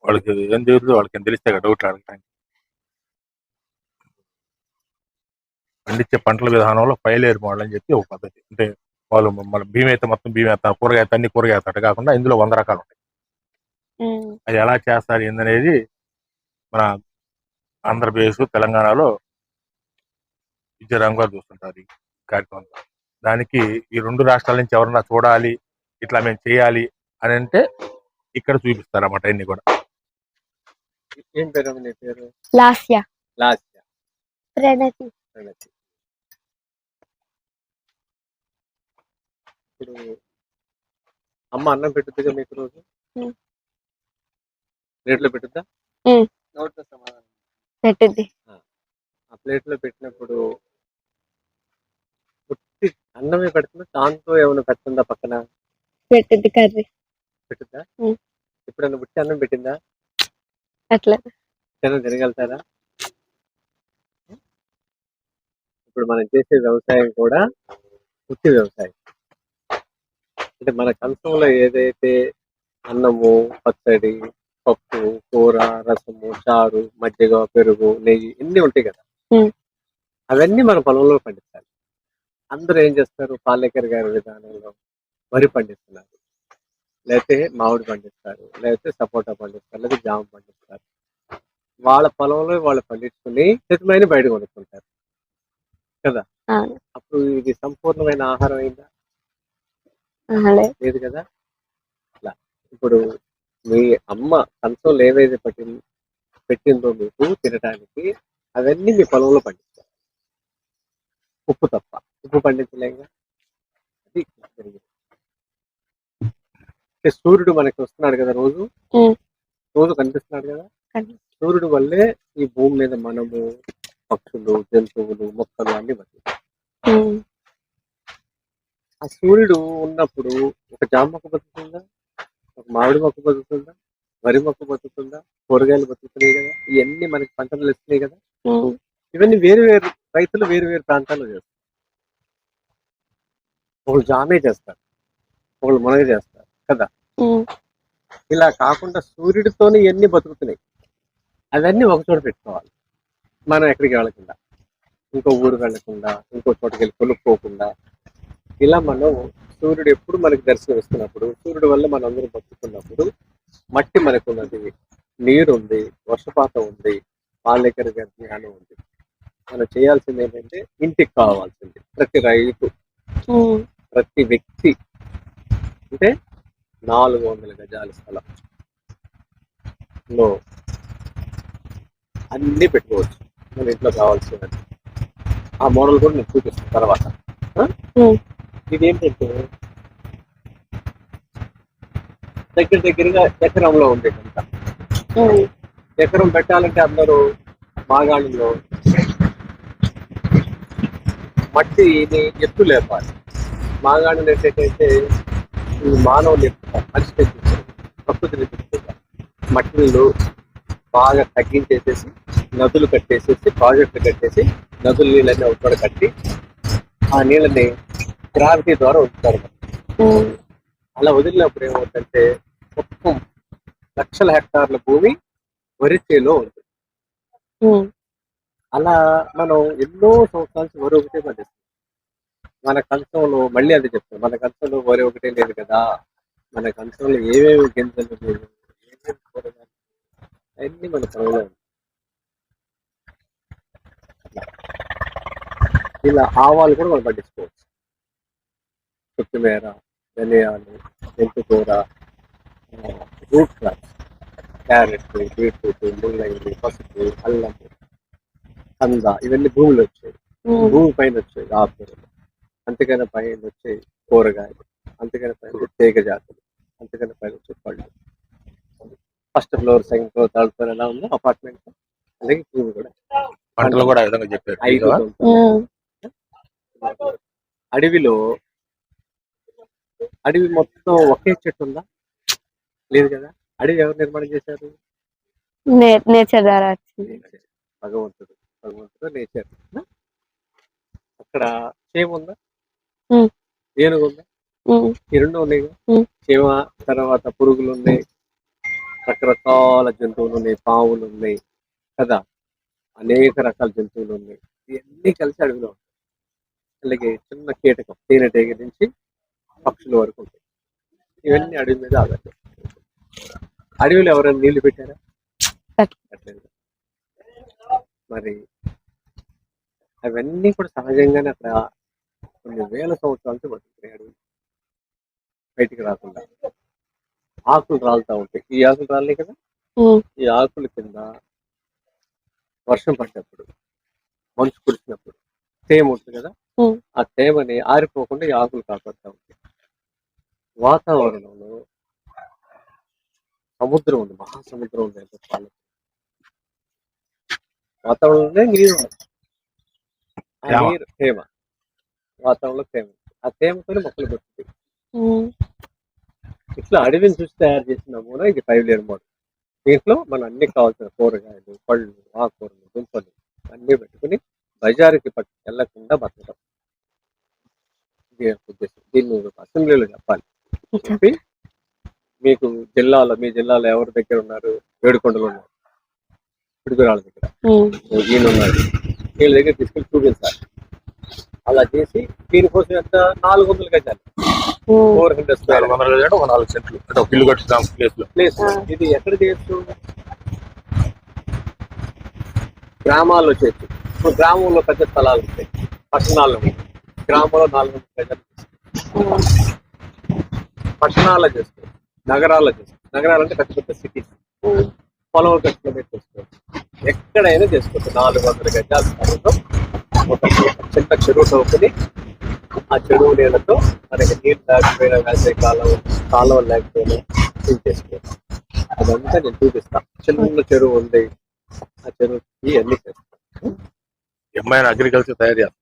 వాళ్ళకి ఏం తెలుసు, వాళ్ళకి తెలిస్తే కదా డౌట్లు అడగటానికి. పండించే పంటల విధానంలో పైలేరు మోడల్ అని చెప్పి ఒక పద్ధతి. అంటే వాళ్ళు మన భీమ్ అయితే మొత్తం భీమ్ వేస్తారు, కూరగాయ అన్ని కూరగాయ వేస్తారు కాకుండా ఇందులో 100 రకాలు ఉంటాయి. అది ఎలా చేస్తారు ఏందనేది మన ఆంధ్రప్రదేశ్, తెలంగాణలో విద్యారంగా చూస్తుంటారు ఈ కార్యక్రమం. దానికి ఈ 2 రాష్ట్రాల నుంచి ఎవరన్నా చూడాలి, ఇట్లా మేము చేయాలి అని అంటే ఇక్కడ చూపిస్తారు అన్నమాట అన్ని కూడా. ఏం పేరు నీ పేరు? లాస్య. లాస్య. ప్రణతి. ప్రణతి. ఇప్పుడు అమ్మ అన్నం పెట్టుద్దిగా మీకు రోజు? ప్లేట్లో పెట్టుద్దా? నోట్లో సమాధానం పెట్టుద్ది. ఆ ప్లేట్లో పెట్టినప్పుడు పుట్టి అన్నమే పెడుతుందా, దాంతో ఏమైనా పెడుతుందా పక్కన? పెట్టుద్ది కర్రీ. పెట్టుద్దా? ఎప్పుడన్నా పుట్టి అన్నం పెట్టిందా? అట్లా తినగలుగుతారా? ఇప్పుడు మనం చేసే వ్యవసాయం కూడా పుట్టి వ్యవసాయం. అంటే మన కంచంలో ఏదైతే అన్నము, పచ్చడి, పప్పు, కూర, రసము, చారు, మజ్జిగ, పెరుగు, నెయ్యి ఇన్ని ఉంటాయి కదా, అవన్నీ మన పొలంలో పండిస్తారు. అందరూ ఏం చేస్తారు, పాలేకర్ గారి విధానంలో వరి పండిస్తున్నారు, లేకపోతే మామిడి పండిస్తారు, లేకపోతే సపోటా పండిస్తారు, లేకపోతే జామ పండిస్తారు. వాళ్ళ పొలంలో వాళ్ళు పండించుకుని శతమైన బయట కొనుక్కుంటారు కదా. అప్పుడు ఇది సంపూర్ణమైన ఆహారం అయిందా? లేదు కదా. అట్లా ఇప్పుడు మీ అమ్మ కంచంలో ఏవైతే పెట్టిందో మీకు తినడానికి, అవన్నీ మీ పొలంలో పండిస్తారు, ఉప్పు తప్ప. ఉప్పు పండించలేక అది జరిగింది. సూర్యుడు మనకి వస్తున్నాడు కదా, రోజు కనిపిస్తున్నాడు కదా. సూర్యుడు వల్లే ఈ భూమి మీద మనము, పక్షులు, జంతువులు, మొక్కలు అన్ని బతుకుతాయి. ఆ సూర్యుడు ఉన్నప్పుడు ఒక జామ మొక్క బతుకుతుందా, ఒక మామిడి మొక్క బతుకుతుందా, వరి మొక్క బతుకుతుందా, కూరగాయలు బతుకుతున్నాయి కదా. ఇవన్నీ మనకి పంటలు ఇస్తున్నాయి కదా. ఇవన్నీ వేరు వేరు రైతులు వేరు వేరు ప్రాంతాల్లో చేస్తారు. ఒకళ్ళు జామే చేస్తారు, ఒకళ్ళు మునగ చేస్తారు కదా. ఇలా కాకుండా సూర్యుడితోనే ఇవన్నీ బతుకుతున్నాయి. అవన్నీ ఒక చోట పెట్టుకోవాలి. మనం ఎక్కడికి వెళ్ళకుండా, ఇంకో ఊరు వెళ్ళకుండా, ఇంకో చోటుకి వెళ్ళి కొనుక్కోకుండా, ఇలా మనం సూర్యుడు ఎప్పుడు మనకి దర్శనం ఇస్తున్నప్పుడు, సూర్యుడు వల్ల మనం అందరూ బతుకుతున్నప్పుడు, మట్టి మనకు ఉన్నది, నీరు ఉంది, వర్షపాతం ఉంది, పాలేకర జ్ఞానం ఉంది. మనం చేయాల్సింది ఏంటంటే ఇంటికి కావాల్సింది ప్రతి రైతు, ప్రతి వ్యక్తి అంటే 400 గజాల స్థలంలో అన్ని పెట్టుకోవచ్చు మన ఇంట్లో కావాల్సినది. ఆ మోడల్ కూడా నేను చూపిస్తాను తర్వాత. ఇదేంటంటే దగ్గరగా ఎకరంలో ఉండేటంత. ఎకరం పెట్టాలంటే అందరూ మాగాణిలో మట్టిని ఎత్తు లేపాలి. మాగాణులు ఏంటంటే ఈ మానవులు ఎక్కుతారు, మనిషి తెచ్చుకుంటారు, ప్రకృతిని తెచ్చుకుంటారు. మట్టిని బాగా తగ్గించేసేసి నదులు కట్టేసేసి, ప్రాజెక్టులు కట్టేసి, నదుల నీళ్ళని ఒకటి కట్టి ఆ నీళ్ళని గ్రావిటీ ద్వారా వదులుతారు. అలా వదిలినప్పుడు ఏమవుతుందంటే మొత్తం లక్షల హెక్టార్ల భూమి వరి చేలో ఉంది. అలా మనం ఎన్నో సంవత్సరాల నుంచి వరి ఒకటే పండిస్తాం. మన కంచంలో మళ్ళీ అది చెప్తాం, మన కంచంలో వరి ఒకటే లేదు కదా, మన కంచంలో ఏమేమి గింజలు లేదు, ఏమేమి కూరగాయలు అన్ని మన పొలంలో ఉంది. ఇలా ఆవాలు కూడా మనం పండించుకోవచ్చు. కొత్తిమీర, ధనియాలు, మెంతికూర, రూట్ క్రాప్స్, క్యారెట్, బీట్రూట్, ముల్లంగి, పసుపు, అల్లం, కంద, ఇవన్నీ భూములు వచ్చాయి. భూమి పైన వచ్చాయి ఆకుకూరలు, అంతకన్నా పైన వచ్చాయి కూరగాయలు, అంతకన్నా పైన తీగ జాతులు, అంతకన్నా పైన వచ్చే పళ్ళు. First floor, second floor, third floor ఎలా ఉందో అపార్ట్మెంట్, అలాగే భూమి కూడా. పంటలు కూడా చెప్పారు. అడవి మొత్తం ఒకే చెట్టు ఉందా? లేదు కదా. అడవి ఎవరు నిర్మాణం చేశారు? నేచర్ ద్వారా భగవంతుడు నేచర్. అక్కడ చేమ ఉందా, ఉమ్. ఏనుగు ఉందా, ఈ రెండు ఉన్నాయి కదా. చీమ తర్వాత పురుగులు ఉన్నాయి, రకరకాల జంతువులు ఉన్నాయి, పాములు ఉన్నాయి కదా, అనేక రకాల జంతువులు ఉన్నాయి. ఇవన్నీ కలిసి అడవిలో ఉంటాయి. అలాగే చిన్న కీటకం తేనెటీగ నుంచి పక్షుల వరకు ఉంటాయి. ఇవన్నీ అడవి మీద ఆధారపడి. అడవిలో ఎవరైనా నీళ్లు పెట్టారా? పెట్టలేదు. మరి అవన్నీ కూడా సహజంగానే అక్కడ కొన్ని వేల సంవత్సరాలతో బతుకుతాయి. అడవి బయటికి రాకుండా ఆకులు రాలుతా ఉంటాయి. ఈ ఆకులు రాలే కదా, ఈ ఆకుల కింద వర్షం పడ్డప్పుడు, మంచు కురిసినప్పుడు తేమ ఉంటుంది కదా, ఆ తేమని ఆరిపోకుండా ఈ ఆకులు కాపాడుతూ ఉంటాయి. వాతావరణంలో సముద్రం ఉంది, మహాసముద్రం ఉంది. వాతావరణంలో నీరు ఉంది. ఆ నీరు తేమ, వాతావరణంలో తేమ, ఆ తేమతోనే మొక్కలు పెట్టుతాయి. ఇట్లా అడవిని చూసి తయారు చేసిన నమూనా ఇది 5 లేయర్ మోడల్. దీంట్లో మనం అన్ని కావాల్సిన కూరగాయలు, పళ్ళు, ఆకుకూరలు, దుంపలు అన్ని పెట్టుకుని బజారుకి వెళ్ళకుండా బతకడం. ఇది ఉద్దేశం. దీన్ని అసెంబ్లీలో చెప్పాలి. చెప్పి మీకు మీ జిల్లాలో ఎవరి దగ్గర ఉన్నారు? ఏడుకొండలు ఉన్నారు, పిడుగురాళ్ళ దగ్గర ఈయన ఉన్నారు, వీళ్ళ దగ్గర తీసుకెళ్ళి చూపించాలి. అలా చేసి దీనికోసం ఎంత 400 గజాలు, 400 స్క్వేర్, 400 గజాలు, ఒక 4 సెంట్లు అంటే ఒక ఇల్లు కట్టుదాం ప్లేస్. ఇది ఎక్కడ చేయొచ్చు? గ్రామాల్లో చేయొచ్చు. ఇప్పుడు గ్రామంలో పెద్ద స్థలాలు ఉంటాయి, పట్టణాల్లో గ్రామంలో 400 గజాలు, పట్టణాల్లో చేసుకోవచ్చు, నగరాల్లో చేసుకోవచ్చు. నగరాలంటే పెద్ద పెద్ద సిటీస్, పొలం ఖర్చులో చేసుకోవచ్చు. ఎక్కడైనా చేసుకోవచ్చు. 400 గజాల స్థలంలో ఒక చిన్న చెరువు తవ్వుకుని ఆ చెరువు నీళ్ళతో మనకి నీళ్ళు లేకపోయినా వేసే కాలం లేకపోయినా చేసుకోవచ్చు. అదంతా నేను చూపిస్తా. చిన్న చెరువు ఉంది, ఆ చెరువుకి అన్ని చేస్తాను. అగ్రికల్చర్ తయారు చేస్తాను.